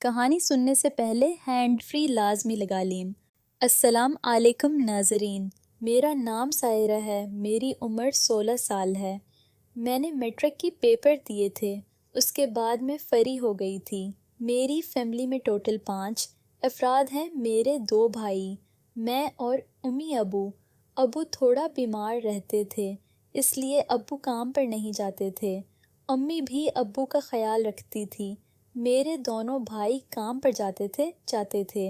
کہانی سننے سے پہلے ہینڈ فری لازمی لگا لیں۔ السلام علیکم ناظرین، میرا نام سائرہ ہے، میری عمر 16 سال ہے۔ میں نے میٹرک کی پیپر دیے تھے، اس کے بعد میں فری ہو گئی تھی۔ میری فیملی میں ٹوٹل 5 افراد ہیں، میرے 2 بھائی، میں اور امی ابو۔ ابو تھوڑا بیمار رہتے تھے، اس لیے ابو کام پر نہیں جاتے تھے۔ امی بھی ابو کا خیال رکھتی تھی۔ میرے دونوں بھائی کام پر جاتے تھے۔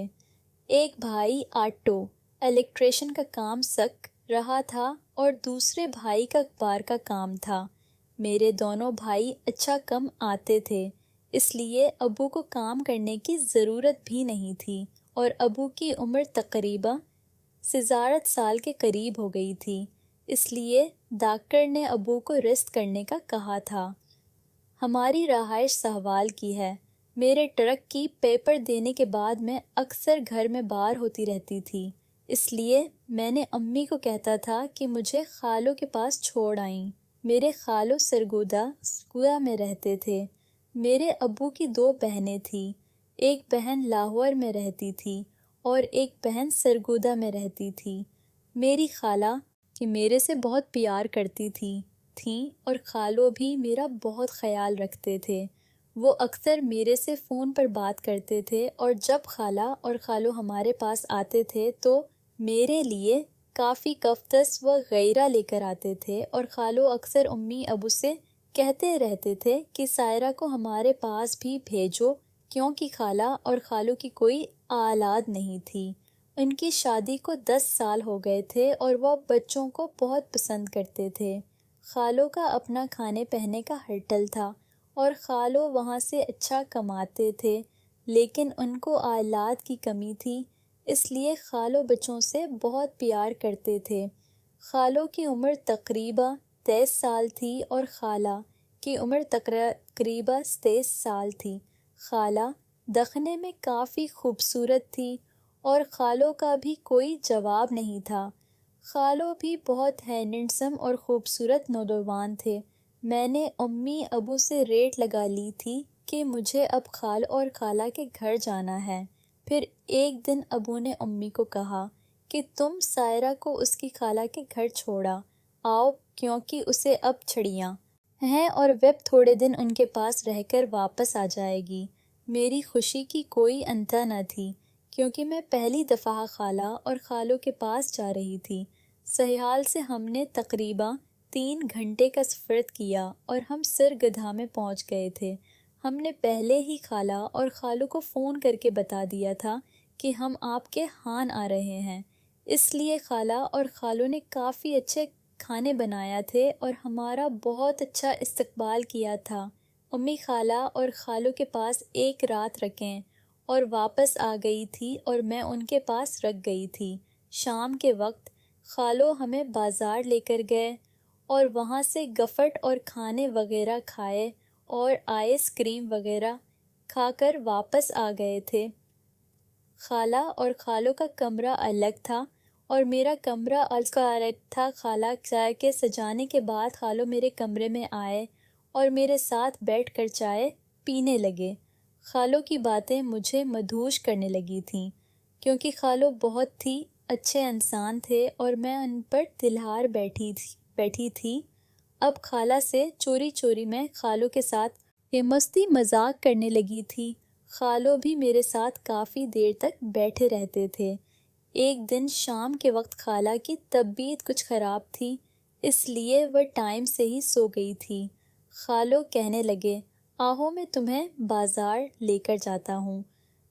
ایک بھائی آٹو الیکٹریشین کا کام سیکھ رہا تھا اور دوسرے بھائی کا اخبار کا کام تھا۔ میرے دونوں بھائی اچھا کم آتے تھے، اس لیے ابو کو کام کرنے کی ضرورت بھی نہیں تھی اور ابو کی عمر تقریباً 66 سال کے قریب ہو گئی تھی، اس لیے ڈاکٹر نے ابو کو ریسٹ کرنے کا کہا تھا۔ ہماری رہائش سہوال کی ہے۔ میرے ٹرک کی پیپر دینے کے بعد میں اکثر گھر میں باہر ہوتی رہتی تھی، اس لیے میں نے امی کو کہتا تھا کہ مجھے خالوں کے پاس چھوڑ آئیں۔ میرے خالو سرگودا میں رہتے تھے۔ میرے ابو کی 2 بہنیں تھیں، ایک بہن لاہور میں رہتی تھی اور ایک بہن سرگودا میں رہتی تھی۔ میری خالہ کہ میرے سے بہت پیار کرتی تھیں اور خالو بھی میرا بہت خیال رکھتے تھے۔ وہ اکثر میرے سے فون پر بات کرتے تھے اور جب خالہ اور خالو ہمارے پاس آتے تھے تو میرے لیے کافی کفتس وغیرہ لے کر آتے تھے، اور خالو اکثر امی ابو سے کہتے رہتے تھے کہ سائرہ کو ہمارے پاس بھی بھیجو، کیونکہ خالہ اور خالو کی کوئی اولاد نہیں تھی۔ ان کی شادی کو 10 سال ہو گئے تھے اور وہ بچوں کو بہت پسند کرتے تھے۔ خالو کا اپنا کھانے پہنے کا ہوٹل تھا اور خالو وہاں سے اچھا کماتے تھے، لیکن ان کو اولاد کی کمی تھی، اس لیے خالو بچوں سے بہت پیار کرتے تھے۔ خالو کی عمر تقریباً 23 سال تھی اور خالہ کی عمر تقریباً 23 سال تھی۔ خالہ دکھنے میں کافی خوبصورت تھی اور خالو کا بھی کوئی جواب نہیں تھا۔ خالو بھی بہت ہینڈسم اور خوبصورت نوجوان تھے۔ میں نے امی ابو سے ریٹ لگا لی تھی کہ مجھے اب خال اور خالہ کے گھر جانا ہے۔ پھر ایک دن ابو نے امی کو کہا کہ تم سائرہ کو اس کی خالہ کے گھر چھوڑا آؤ، کیونکہ اسے اب چھڑیاں ہیں اور وہ تھوڑے دن ان کے پاس رہ کر واپس آ جائے گی۔ میری خوشی کی کوئی انت نہ تھی، کیونکہ میں پہلی دفعہ خالہ اور خالو کے پاس جا رہی تھی۔ سہیال سے ہم نے تقریباً 3 گھنٹے کا سفر کیا اور ہم سرگودھا میں پہنچ گئے تھے۔ ہم نے پہلے ہی خالہ اور خالو کو فون کر کے بتا دیا تھا کہ ہم آپ کے ہاں آ رہے ہیں، اس لیے خالہ اور خالو نے کافی اچھے کھانے بنایا تھے اور ہمارا بہت اچھا استقبال کیا تھا۔ امی خالہ اور خالو کے پاس ایک رات رکیں اور واپس آ گئی تھی اور میں ان کے پاس رک گئی تھی۔ شام کے وقت خالو ہمیں بازار لے کر گئے اور وہاں سے گفٹ اور کھانے وغیرہ کھائے اور آئس کریم وغیرہ کھا کر واپس آ گئے تھے۔ خالہ اور خالو کا کمرہ الگ تھا اور میرا کمرہ الگ تھا۔ خالہ چائے کے سجانے کے بعد خالو میرے کمرے میں آئے اور میرے ساتھ بیٹھ کر چائے پینے لگے۔ خالو کی باتیں مجھے مدہوش کرنے لگی تھیں، کیونکہ خالو بہت ہی اچھے انسان تھے اور میں ان پر دلہار بیٹھی تھی۔ اب خالہ سے چوری چوری میں خالو کے ساتھ یہ مستی مذاق کرنے لگی تھی۔ خالو بھی میرے ساتھ کافی دیر تک بیٹھے رہتے تھے۔ ایک دن شام کے وقت خالہ کی طبیعت کچھ خراب تھی، اس لیے وہ ٹائم سے ہی سو گئی تھی۔ خالو کہنے لگے، آہو میں تمہیں بازار لے کر جاتا ہوں۔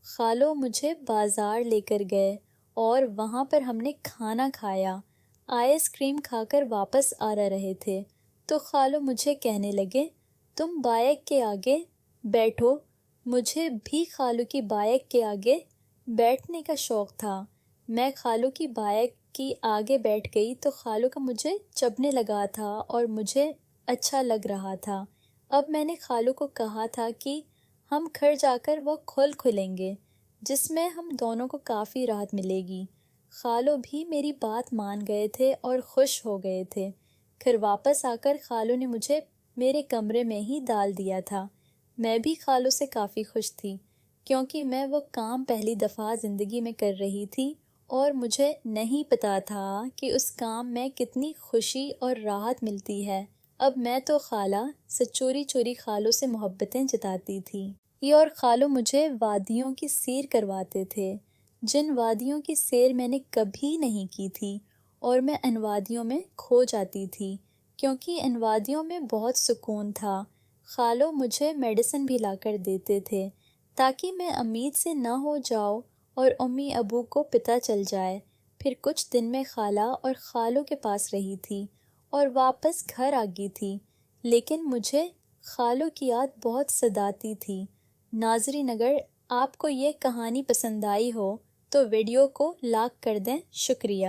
خالو مجھے بازار لے کر گئے اور وہاں پر ہم نے کھانا کھایا۔ آئس کریم کھا کر واپس آ رہے تھے تو خالو مجھے کہنے لگے، تم بائیک کے آگے بیٹھو۔ مجھے بھی خالو کی بائیک کے آگے بیٹھنے کا شوق تھا۔ میں خالو کی بائیک کی آگے بیٹھ گئی تو خالو کا مجھے چبھنے لگا تھا اور مجھے اچھا لگ رہا تھا۔ اب میں نے خالو کو کہا تھا کہ ہم گھر جا کر وہ کھولیں گے، جس میں ہم دونوں کو کافی راحت ملے گی۔ خالو بھی میری بات مان گئے تھے اور خوش ہو گئے تھے۔ پھر واپس آ کر خالو نے مجھے میرے کمرے میں ہی ڈال دیا تھا۔ میں بھی خالو سے کافی خوش تھی، کیونکہ میں وہ کام پہلی دفعہ زندگی میں کر رہی تھی اور مجھے نہیں پتا تھا کہ اس کام میں کتنی خوشی اور راحت ملتی ہے۔ اب میں تو خالہ سے چوری چوری خالوں سے محبتیں جتاتی تھی۔ یہ اور خالو مجھے وادیوں کی سیر کرواتے تھے، جن وادیوں کی سیر میں نے کبھی نہیں کی تھی، اور میں ان وادیوں میں کھو جاتی تھی کیونکہ ان وادیوں میں بہت سکون تھا۔ خالو مجھے میڈیسن بھی لا کر دیتے تھے تاکہ میں امید سے نہ ہو جاؤں اور امی ابو کو پتہ چل جائے۔ پھر کچھ دن میں خالہ اور خالو کے پاس رہی تھی اور واپس گھر آ گئی تھی، لیکن مجھے خالو کی یاد بہت ستاتی تھی۔ ناظرین، اگر آپ کو یہ کہانی پسند آئی ہو تو ویڈیو کو لائک کر دیں۔ شکریہ۔